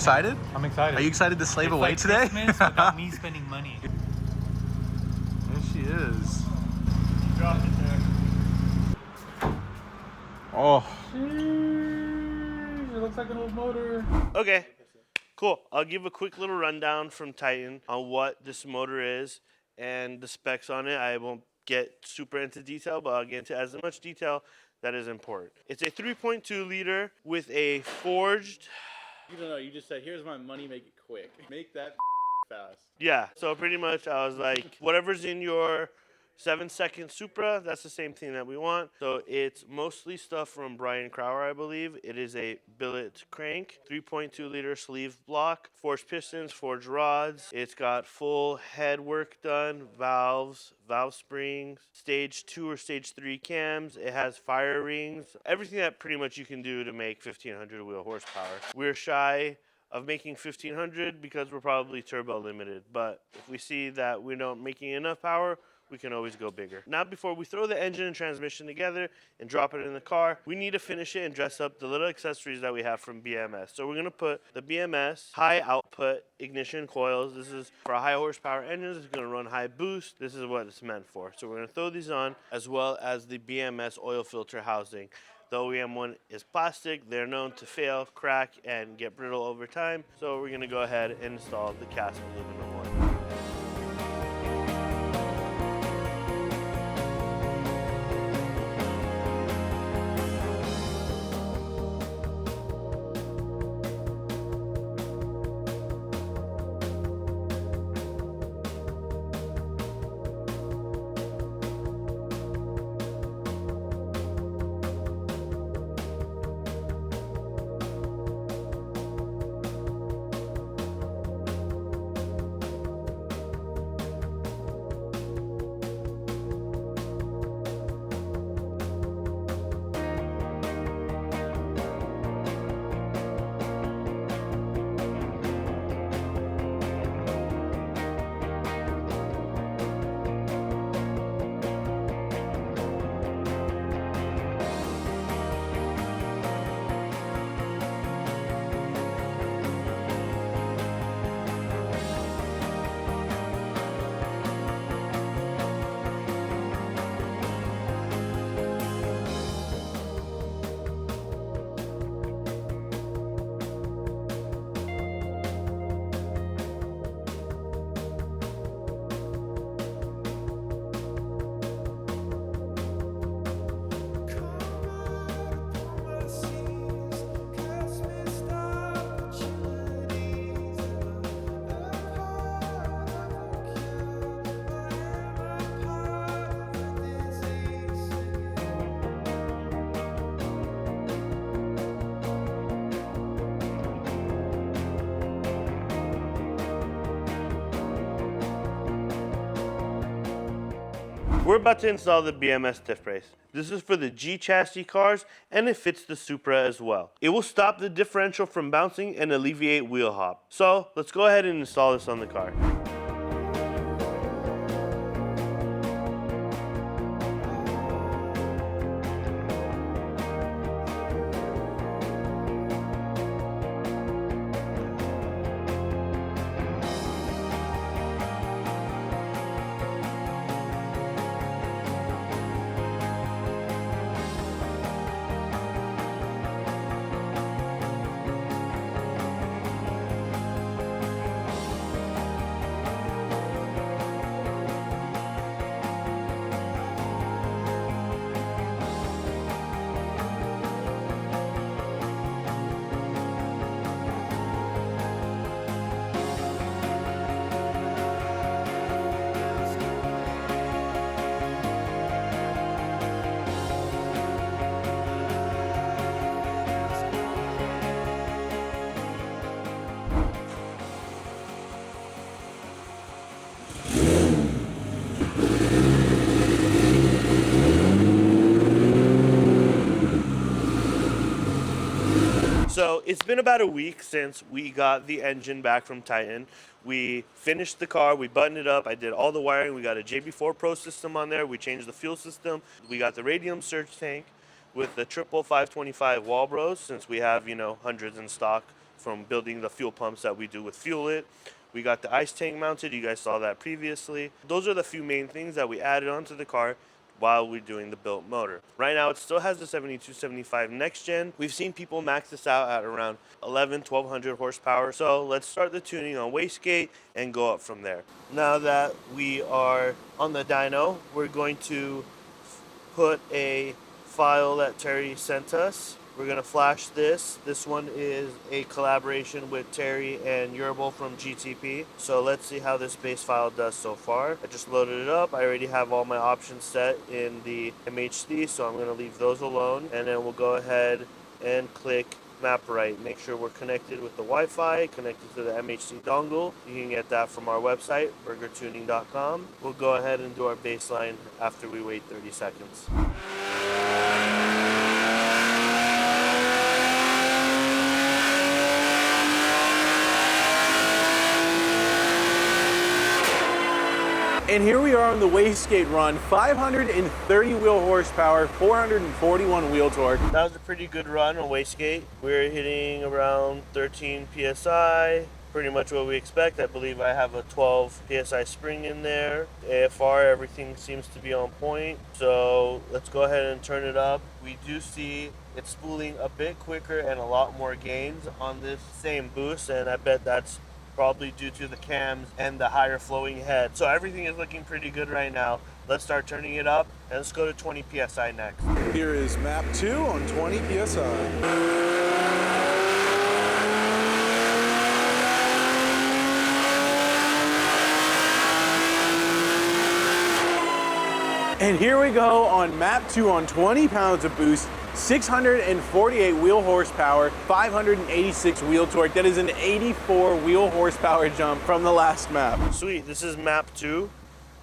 excited? I'm excited. Are you excited to slave it's away like today? Christmas without me spending money. There she is. Drop it there. Oh. Jeez, it looks like an old motor. Okay, cool. I'll give a quick little rundown from Titan on what this motor is and the specs on it. I won't get super into detail, but I'll get into as much detail that is important. It's a 3.2 liter with a forged... You don't know, you just said, here's my money, make it quick. Make that fast. Yeah, so pretty much I was like, whatever's in your 7-second Supra, that's the same thing that we want. So it's mostly stuff from Brian Crower, I believe. It is a billet crank, 3.2 liter sleeve block, forged pistons, forged rods. It's got full head work done, valves, valve springs, stage 2 or stage 3 cams. It has fire rings, everything that pretty much you can do to make 1500 wheel horsepower. We're shy of making 1500 because we're probably turbo limited, but if we see that we're not making enough power, we can always go bigger. Now, before we throw the engine and transmission together and drop it in the car, we need to finish it and dress up the little accessories that we have from BMS. So we're gonna put the BMS high output ignition coils. This is for high horsepower engines. It's gonna run high boost. This is what it's meant for. So we're gonna throw these on, as well as the BMS oil filter housing. The OEM one is plastic. They're known to fail, crack, and get brittle over time. So we're gonna go ahead and install the cast aluminum one. We're about to install the BMS diff brace. This is for the G chassis cars, and it fits the Supra as well. It will stop the differential from bouncing and alleviate wheel hop. So let's go ahead and install this on the car. So it's been about a week since we got the engine back from Titan. We finished the car, we buttoned it up, I did all the wiring, we got a Jb4 Pro system on there, we changed the fuel system, we got the radium surge tank with the triple 525 Walbros, since we have, you know, hundreds in stock from building the fuel pumps that we do with Fuelit. We got the ice tank mounted. You guys saw that previously. Those are the few main things that we added onto the car while we're doing the built motor. Right now, it still has the 7275 next gen. We've seen people max this out at around 1200 horsepower. So let's start the tuning on wastegate and go up from there. Now that we are on the dyno, we're going to put a file that Terry sent us. We're gonna flash this. This one is a collaboration with Terry and Yerbal from GTP. So let's see how this base file does so far. I just loaded it up. I already have all my options set in the MHD, so I'm gonna leave those alone. And then we'll go ahead and click map right. Make sure we're connected with the Wi-Fi, connected to the MHD dongle. You can get that from our website, burgertuning.com. We'll go ahead and do our baseline after we wait 30 seconds. And here we are on the wastegate run, 530 wheel horsepower, 441 wheel torque. That was a pretty good run on wastegate. We're hitting around 13 PSI, pretty much what we expect. I believe I have a 12 PSI spring in there. AFR, everything seems to be on point. So let's go ahead and turn it up. We do see it's spooling a bit quicker and a lot more gains on this same boost, and I bet that's probably due to the cams and the higher flowing head. So everything is looking pretty good right now. Let's start turning it up and let's go to 20 PSI next. Here is map 2 on 20 PSI. And here we go on map 2 on 20 pounds of boost, 648 wheel horsepower, 586 wheel torque. That is an 84 wheel horsepower jump from the last map. Sweet, this is map 2.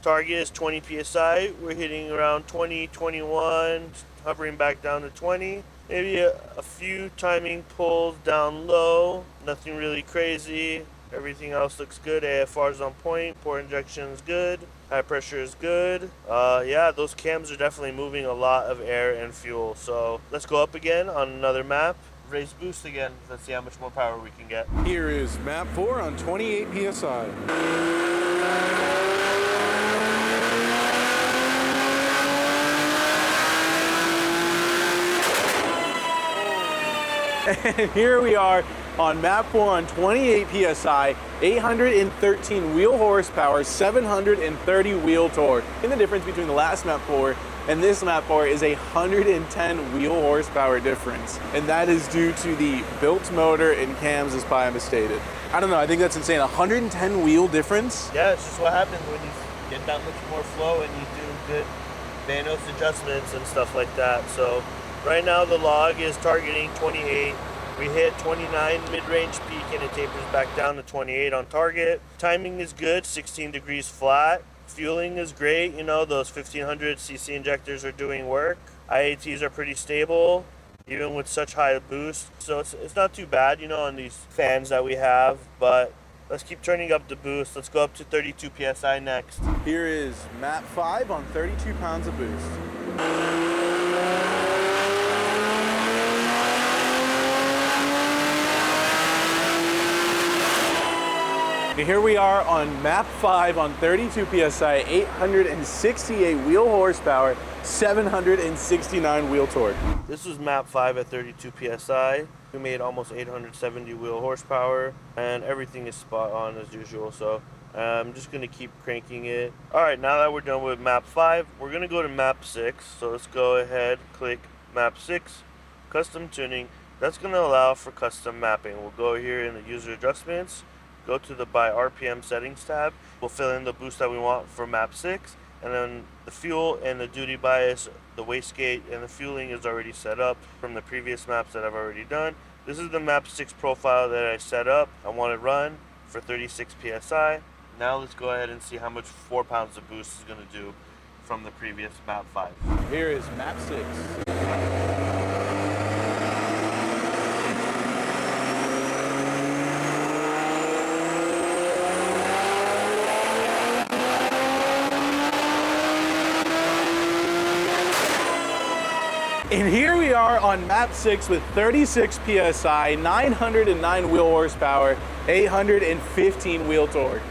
Target is 20 PSI. We're hitting around 20, 21, hovering back down to 20. Maybe a few timing pulls down low, nothing really crazy. Everything else looks good. AFR is on point, port injection is good. High pressure is good. Yeah, those cams are definitely moving a lot of air and fuel. So let's go up again on another map. Raise boost again. Let's see how much more power we can get. Here is map 4 on 28 PSI. And here we are on map 4 on 28 PSI, 813 wheel horsepower, 730 wheel torque. And the difference between the last map 4 and this map 4 is a 110 wheel horsepower difference. And that is due to the built motor and cams, as Payam has stated. I don't know, I think that's insane. 110 wheel difference? Yeah, it's just what happens when you get that much more flow and you do good Vanos adjustments and stuff like that. So right now the log is targeting 28. We hit 29 mid-range peak and it tapers back down to 28 on target. Timing is good, 16 degrees flat. Fueling is great, you know, those 1500 cc injectors are doing work. IATs are pretty stable, even with such high boost. So it's not too bad, you know, on these fans that we have, but let's keep turning up the boost. Let's go up to 32 PSI next. Here is map 5 on 32 pounds of boost. Here we are on map 5 on 32 PSI, 868 wheel horsepower, 769 wheel torque. This was map 5 at 32 PSI. We made almost 870 wheel horsepower and everything is spot on as usual. So I'm just gonna keep cranking it. All right, now that we're done with map 5, we're gonna go to map 6. So let's go ahead, click map 6, custom tuning. That's gonna allow for custom mapping. We'll go here in the user adjustments, go to the by RPM settings tab. We'll fill in the boost that we want for map 6, and then the fuel and the duty bias, the wastegate, and the fueling is already set up from the previous maps that I've already done. This is the map 6 profile that I set up. I want it run for 36 PSI. Now let's go ahead and see how much 4 pounds of boost is gonna do from the previous map 5. Here is map 6. And here we are on map 6 with 36 PSI, 909 wheel horsepower, 815 wheel torque.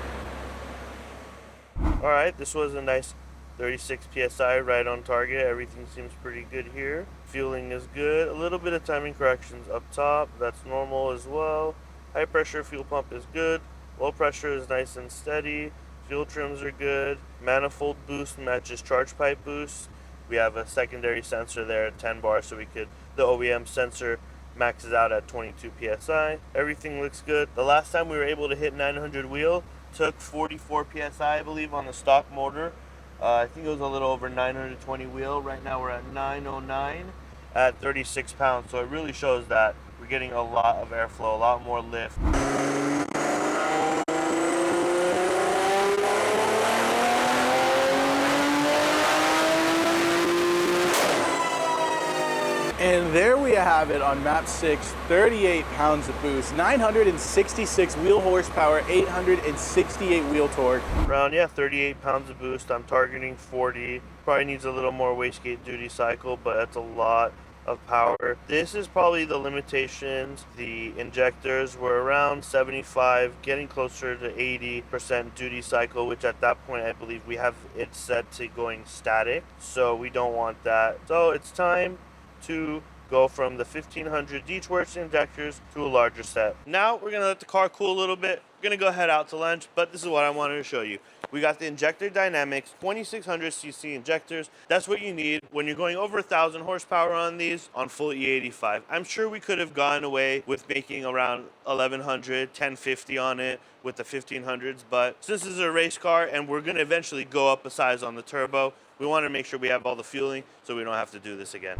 All right, this was a nice 36 PSI, right on target. Everything seems pretty good here. Fueling is good. A little bit of timing corrections up top. That's normal as well. High pressure fuel pump is good. Low pressure is nice and steady. Fuel trims are good. Manifold boost matches charge pipe boost. We have a secondary sensor there at 10 bar, so the OEM sensor maxes out at 22 PSI. Everything looks good. The last time we were able to hit 900 wheel took 44 PSI, I believe, on the stock motor. I think it was a little over 920 wheel. Right now we're at 909 at 36 pounds. So it really shows that we're getting a lot of airflow, a lot more lift. And there we have it on map 6, 38 pounds of boost, 966 wheel horsepower, 868 wheel torque. Around, 38 pounds of boost. I'm targeting 40. Probably needs a little more wastegate duty cycle, but that's a lot of power. This is probably the limitations. The injectors were around 75, getting closer to 80% duty cycle, which at that point I believe we have it set to going static. So we don't want that. So it's time to go from the 1500 D-Schwartz injectors to a larger set. Now we're gonna let the car cool a little bit. We're gonna go head out to lunch, but this is what I wanted to show you. We got the injector dynamics, 2600 cc injectors. That's what you need when you're going over 1,000 horsepower on these on full E85. I'm sure we could have gone away with making around 1100, 1050 on it with the 1500s, but since this is a race car and we're gonna eventually go up a size on the turbo, we want to make sure we have all the fueling so we don't have to do this again.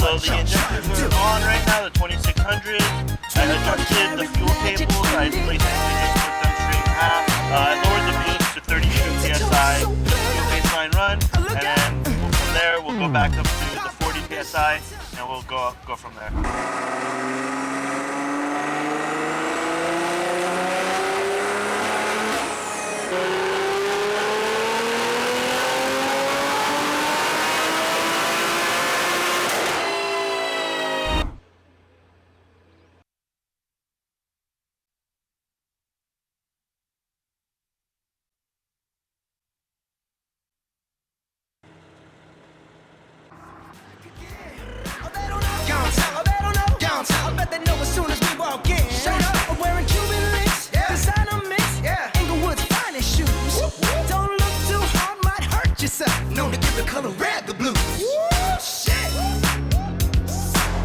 So the injectors are on right now, the 2600. I adjusted the fuel cables. I basically just put them straight in half. I lowered the boost to 32 PSI, fuel baseline run, and then from there we'll go back up to the 40 PSI, and we'll go from there. Known to give the color red the blues. Woo, shit.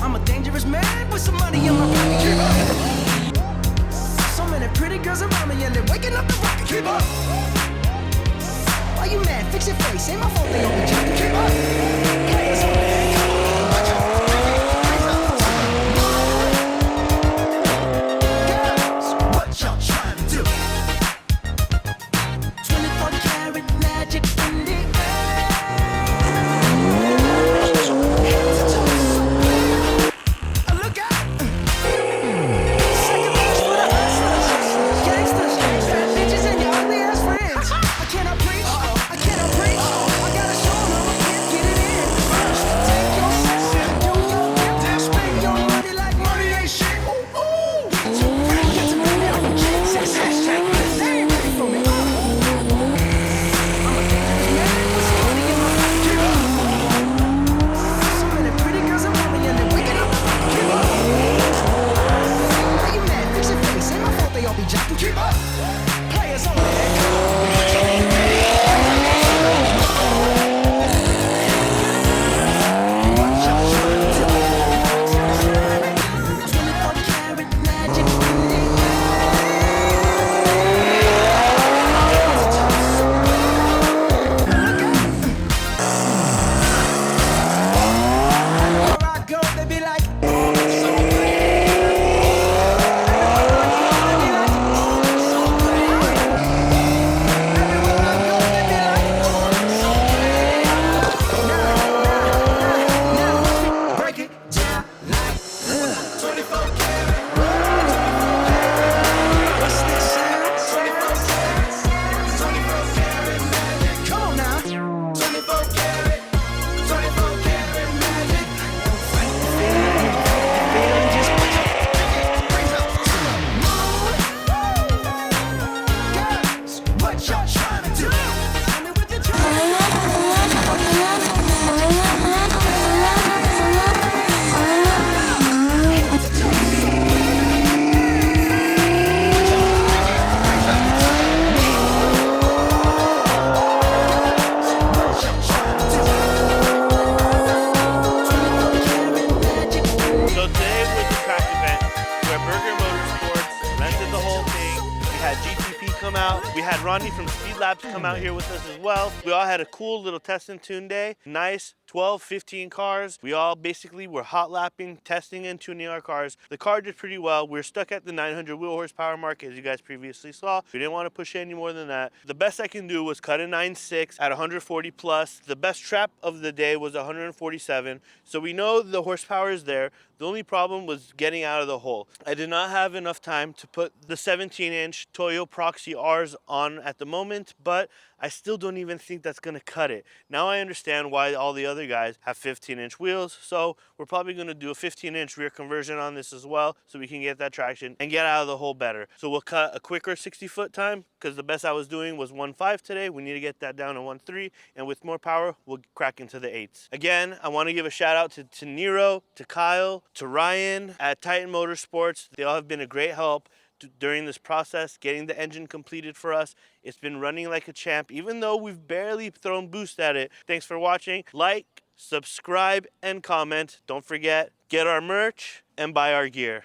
I'm a dangerous man with some money in my pocket. Keep up. So many pretty girls around me and they're waking up the rocket. Keep up. Why you mad? Fix your face. Ain't my fault they only jacking. Keep up. Players on there. Come on. Watch out. Girls, what y'all trying to do? 24 karat magic in the had GTP come out. We had Ronnie from Speed Labs come out here with us as well. We all had a cool little test and tune day. Nice 12, 15 cars. We all basically were hot lapping, testing and tuning our cars. The car did pretty well. We're stuck at the 900 wheel horsepower mark, as you guys previously saw. We didn't want to push any more than that. The best I can do was cut a 9.6 at 140 plus. The best trap of the day was 147. So we know the horsepower is there. The only problem was getting out of the hole. I did not have enough time to put the 17-inch Toyo Proxy Rs on at the moment, but I still don't even think that's gonna cut it. Now I understand why all the other guys have 15-inch wheels, so we're probably gonna do a 15-inch rear conversion on this as well, so we can get that traction and get out of the hole better. So we'll cut a quicker 60-foot time, because the best I was doing was 1.5 today. We need to get that down to 1.3, and with more power, we'll crack into the 8s. Again, I wanna give a shout out to Nero, to Kyle, to Ryan at Titan Motorsports. They all have been a great help during this process, getting the engine completed for us. It's been running like a champ, even though we've barely thrown boost at it. Thanks for watching. Like, subscribe, and comment. Don't forget, get our merch and buy our gear.